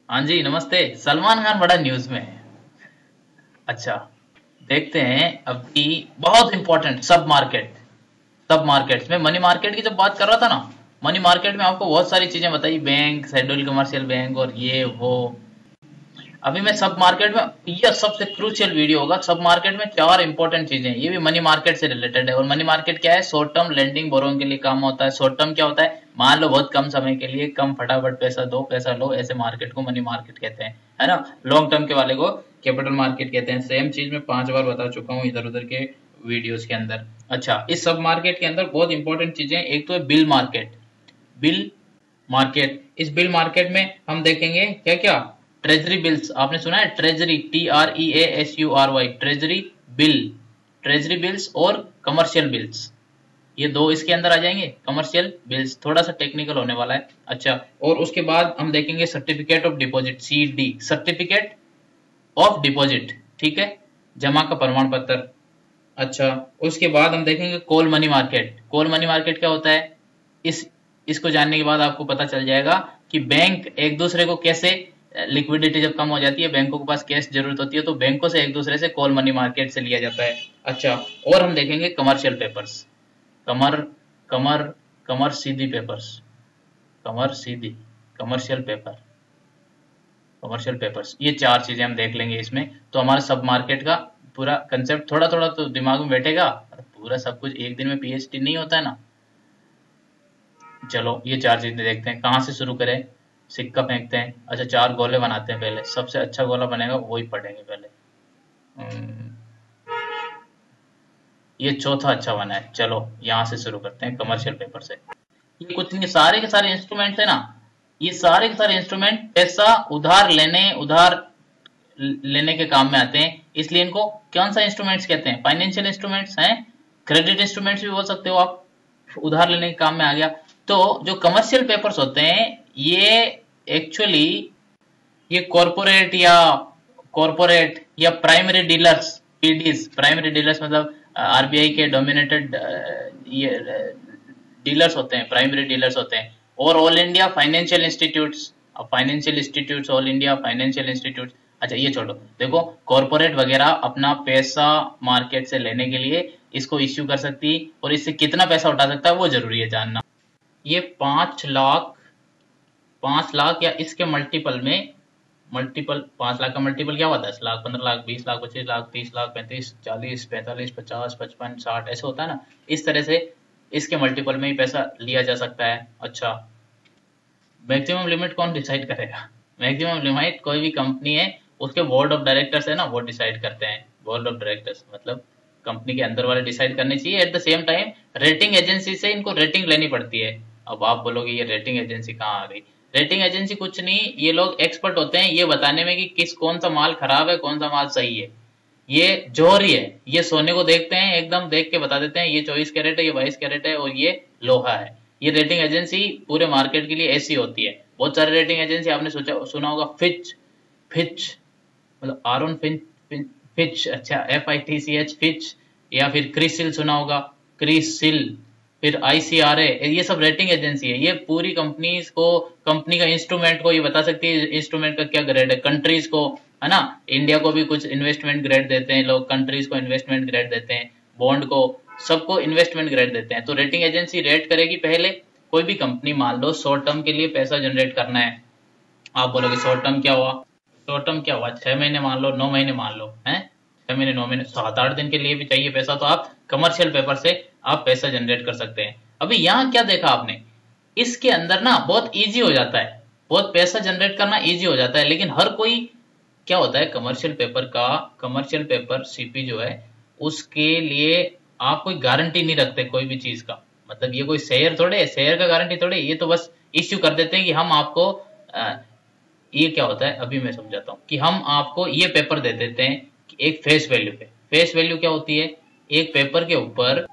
हाँ जी, नमस्ते। सलमान खान बड़ा न्यूज में है। अच्छा, देखते हैं अभी। बहुत इंपॉर्टेंट सब मार्केट्स में मनी मार्केट की जब बात कर रहा था ना, मनी मार्केट में आपको बहुत सारी चीजें बताई, बैंक, शेड्यूल कमर्शियल बैंक और ये वो। अभी मैं सब मार्केट में, ये सबसे क्रूशियल वीडियो होगा। सब मार्केट में चार इंपॉर्टेंट चीजें हैं, ये भी मनी मार्केट से रिलेटेड है। और मनी मार्केट क्या है? शॉर्ट टर्म लेंडिंग बोरोइंग के लिए काम होता है। शॉर्ट टर्म क्या होता है? मान लो बहुत कम समय के लिए, कम फटाफट पैसा दो पैसा लो, ऐसे मार्केट को मनी मार्केट कहते हैं, है ना। लॉन्ग टर्म के वाले को कैपिटल मार्केट कहते हैं। सेम चीज मैं 5 बार बता चुका हूँ इधर उधर के वीडियोस के अंदर। अच्छा, इस सब मार्केट के अंदर बहुत इंपॉर्टेंट चीजें, एक तो है बिल मार्केट। बिल मार्केट, इस बिल मार्केट में हम देखेंगे क्या क्या। ट्रेजरी बिल्स, आपने सुना है? Treasury, TREASURY, treasury bill, treasury bills और कमर्शियल बिल्स, ये दो इसके अंदर आ जाएंगे। कमर्शियल बिल्स थोड़ा सा टेक्निकल होने वाला है। अच्छा, और उसके बाद हम देखेंगे certificate of deposit, CD, certificate of deposit, ठीक है, जमा का प्रमाण पत्र। अच्छा, उसके बाद हम देखेंगे call money market. Call money market क्या होता है? इस इसको जानने के बाद आपको पता चल जाएगा कि बैंक एक दूसरे को कैसे, लिक्विडिटी जब कम हो जाती है, बैंकों के पास कैश जरूरत होती है, तो बैंकों से एक दूसरे से कॉल मनी मार्केट से लिया जाता है। अच्छा, और हम देखेंगे कमर्शियल पेपर्स, कमर कमर कमर सीधी पेपर्स, कमर सीधी, कमर्शियल पेपर, कमर्शियल पेपर्स, ये चार चीजें हम देख लेंगे इसमें। तो हमारा सब मार्केट का पूरा कंसेप्ट थोड़ा थोड़ा तो दिमाग में बैठेगा। पूरा सब कुछ एक दिन में PhD नहीं होता है ना। चलो, ये चार चीजें देखते हैं, कहाँ से शुरू करें। सिक्का फेंकते हैं। अच्छा, चार गोले बनाते हैं पहले, सबसे अच्छा गोला बनेगा वही पढ़ेंगे पहले। हम्म, ये चौथा अच्छा बना है। चलो, यहाँ से शुरू करते हैं कमर्शियल पेपर से। ये कुछ नहीं, सारे के सारे इंस्ट्रूमेंट है ना, ये सारे के सारे इंस्ट्रूमेंट पैसा उधार लेने के काम में आते हैं। इसलिए इनको कौन सा इंस्ट्रूमेंट्स कहते हैं? फाइनेंशियल इंस्ट्रूमेंट्स हैं। क्रेडिट इंस्ट्रूमेंट्स भी बोल सकते हो आप, उधार लेने के काम में आ गया। तो जो कमर्शियल पेपर्स होते हैं, ये एक्चुअली ये कॉरपोरेट या primary dealers, PDs, primary dealers मतलब RBI के डोमिनेटेड ये डीलर्स होते हैं, प्राइमरी डीलर्स होते हैं। और all India financial institutes, financial institutes, all India financial institutes. अच्छा, ये छोड़ो, देखो कॉरपोरेट वगैरह अपना पैसा मार्केट से लेने के लिए इसको इश्यू कर सकती है, और इससे कितना पैसा उठा सकता है वो जरूरी है जानना। ये 5 लाख, 5 लाख या इसके मल्टीपल में, मल्टीपल 5 लाख का मल्टीपल क्या हुआ? 10 लाख, 15 लाख, 20 लाख, 25 लाख, 30 लाख, 35, 40, 45, 50, 55, 60, ऐसे होता है ना। इस तरह से इसके मल्टीपल में ही पैसा लिया जा सकता है। अच्छा, मैक्सिमम लिमिट कौन डिसाइड करेगा? मैक्सिमम लिमिट कोई भी कंपनी है, उसके बोर्ड ऑफ डायरेक्टर्स है ना, वो डिसाइड करते हैं। बोर्ड ऑफ डायरेक्टर्स मतलब कंपनी के अंदर वाले डिसाइड करने चाहिए। At the same time rating agency से इनको रेटिंग लेनी पड़ती है। अब आप बोलोगे ये रेटिंग एजेंसी कहाँ आ गई? रेटिंग एजेंसी कुछ नहीं, ये लोग एक्सपर्ट होते हैं ये बताने में कि कौन सा माल खराब है, कौन सा माल सही है। ये जौहरी है, ये सोने को देखते हैं, एकदम देख के बता देते हैं ये 24 कैरेट है, ये 22 कैरेट है, और ये लोहा है। ये रेटिंग एजेंसी पूरे मार्केट के लिए ऐसी होती है। बहुत सारे रेटिंग एजेंसी आपने सुना होगा, फिच, फिच मतलब आरोन फिंच, फिच, अच्छा, FITCH, फिच। या फिर क्रिसिल सुना होगा, क्रिसिल। फिर ICRA, ये सब रेटिंग एजेंसी है। ये पूरी कंपनीज को, कंपनी का इंस्ट्रूमेंट को ये बता सकती है इंस्ट्रूमेंट का क्या ग्रेड है। कंट्रीज को, है ना, इंडिया को भी कुछ इन्वेस्टमेंट ग्रेड देते हैं लोग, कंट्रीज को इन्वेस्टमेंट ग्रेड देते हैं, बॉन्ड को, सबको इन्वेस्टमेंट ग्रेड देते हैं। तो रेटिंग एजेंसी रेट करेगी पहले। कोई भी कंपनी, मान लो शॉर्ट टर्म के लिए पैसा जनरेट करना है, आप बोलोगे शॉर्ट टर्म क्या हुआ? शॉर्ट टर्म क्या हुआ? 6 महीने मान लो, 9 महीने मान लो, है 6 महीने, 9 महीने, 7-8 दिन के लिए भी चाहिए पैसा, तो आप कमर्शियल पेपर से आप पैसा जनरेट कर सकते हैं। अभी यहाँ क्या देखा आपने, इसके अंदर ना बहुत इजी हो जाता है, बहुत पैसा जनरेट करना इजी हो जाता है। लेकिन हर कोई, क्या होता है कमर्शियल पेपर का, कमर्शियल पेपर CP जो है, उसके लिए आप कोई गारंटी नहीं रखते कोई भी चीज का। मतलब ये कोई शेयर थोड़े है, शेयर का गारंटी थोड़े, ये तो बस इश्यू कर देते हैं कि हम आपको ये क्या होता है अभी मैं समझाता हूँ, कि हम आपको ये पेपर दे देते हैं कि एक फेस वैल्यू पे। फेस वैल्यू क्या होती है? एक पेपर के ऊपर,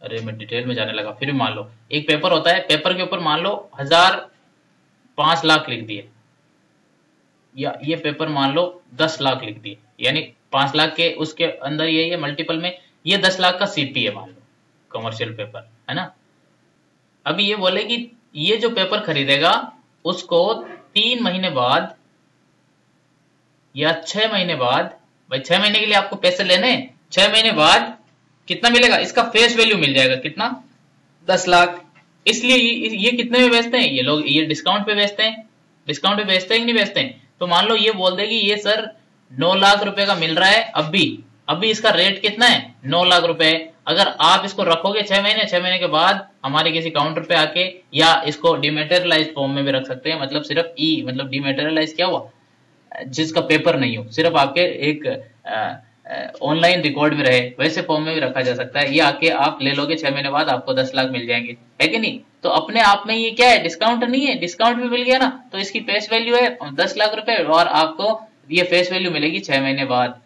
अरे मैं डिटेल में जाने लगा, फिर भी मान लो एक पेपर होता है, पेपर के ऊपर मान लो 5 लाख लिख दिए, या ये पेपर मान लो 10 लाख लिख दिए, यानी 5 लाख के उसके अंदर ये मल्टीपल में ये 10 लाख का CP है मान लो, कमर्शियल पेपर, है ना। अभी ये बोले कि ये जो पेपर खरीदेगा उसको 3 महीने बाद या 6 महीने बाद, भाई 6 महीने के लिए आपको पैसे लेने, 6 महीने बाद कितना मिलेगा, इसका फेस वैल्यू मिल जाएगा, कितना, 10 लाख। इसलिए ये कितने में बेचते हैं ये लोग, ये डिस्काउंट पे बेचते हैं, डिस्काउंट पे बेचते हैं कि नहीं बेचते हैं। तो मान लो ये बोल दे कि ये सर 9 लाख रुपए का मिल रहा है अभी, अभी इसका रेट कितना है, 9 लाख रुपए। अगर आप इसको रखोगे 6 महीने, 6 महीने के बाद हमारे किसी काउंटर पे आके, या इसको डिमेटेरियलाइज फॉर्म में भी रख सकते हैं, मतलब सिर्फ ई, मतलब डिमेटेरियलाइज क्या हुआ, जिसका पेपर नहीं हो, सिर्फ आपके एक ऑनलाइन रिकॉर्ड में रहे, वैसे फॉर्म में भी रखा जा सकता है। ये आके आप ले लोगे, 6 महीने बाद आपको 10 लाख मिल जाएंगे, है कि नहीं। तो अपने आप में ये क्या है, डिस्काउंट नहीं है, डिस्काउंट भी मिल गया ना, तो इसकी फेस वैल्यू है 10 लाख रुपए, और आपको ये फेस वैल्यू मिलेगी 6 महीने बाद।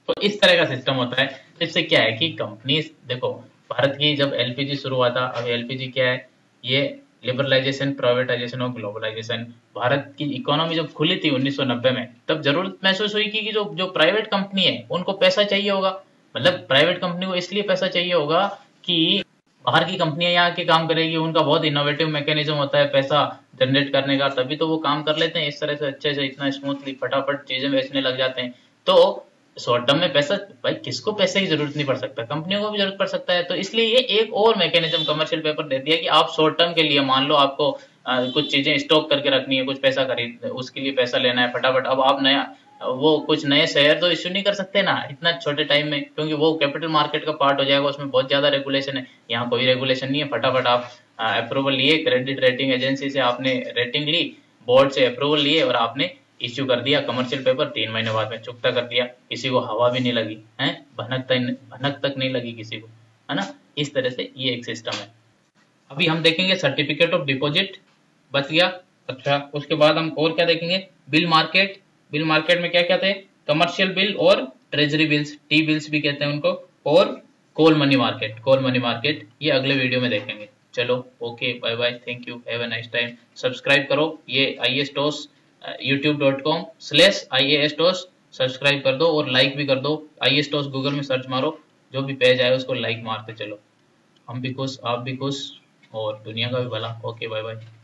तो इस तरह का सिस्टम होता है। इससे क्या है कि कंपनी, देखो भारत की जब एलपीजी शुरू हुआ था, अब एलपीजी क्या है, ये लिबरलाइजेशन, प्राइवेटाइजेशन और ग्लोबलाइजेशन। भारत की इकोनॉमी जब खुली थी 1990 में, तब जरूरत महसूस हुई कि जो जो प्राइवेट कंपनी है उनको पैसा चाहिए होगा, मतलब प्राइवेट कंपनी को इसलिए पैसा चाहिए होगा कि बाहर की कंपनियां यहाँ के काम करेगी, उनका बहुत इनोवेटिव मैकेनिज्म होता है पैसा जनरेट करने का, तभी तो वो काम कर लेते हैं इस तरह से अच्छे से, इतना स्मूथली फटाफट चीजें बेचने लग जाते हैं। तो शॉर्ट टर्म में पैसा, भाई किसको पैसे की जरूरत नहीं पड़ सकता, कंपनियों को भी जरूरत पड़ सकता है। तो इसलिए ये एक और मैकेनिज्म कमर्शियल पेपर दे दिया कि आप शॉर्ट टर्म के लिए, मान लो आपको कुछ चीजें स्टॉक करके रखनी है, कुछ पैसा खरीद, उसके लिए पैसा लेना है फटाफट। अब आप नया, वो कुछ नए शेयर तो इश्यू नहीं कर सकते ना इतना छोटे टाइम में, क्योंकि वो कैपिटल मार्केट का पार्ट हो जाएगा, उसमें बहुत ज्यादा रेगुलेशन है। यहाँ कोई रेगुलेशन नहीं है, फटाफट आप अप्रूवल लिए, क्रेडिट रेटिंग एजेंसी से आपने रेटिंग ली, बोर्ड से अप्रूवल लिए, और आपने इश्यू कर दिया कमर्शियल पेपर, 3 महीने बाद में चुकता कर दिया, किसी को हवा भी नहीं लगी है, भनक तक नहीं लगी किसी को, है ना। इस तरह से ये एक सिस्टम है। अभी हम देखेंगे सर्टिफिकेट ऑफ डिपॉजिट, बच गया। अच्छा, उसके बाद हम और क्या देखेंगे, बिल मार्केट। बिल मार्केट में क्या क्या थे, कमर्शियल बिल और ट्रेजरी बिल्स, टी बिल्स भी कहते हैं उनको, और call money market, call money market, ये अगले वीडियो में देखेंगे। चलो okay, bye bye, thank you, have a nice time. Subscribe करो, ये IASTOS youtube.com/IASTOS सब्सक्राइब कर दो, और लाइक भी कर दो। IASTOS गूगल में सर्च मारो, जो भी पेज आए उसको लाइक मारते चलो। हम भी खुश, आप भी खुश, और दुनिया का भी भला। Okay, bye bye.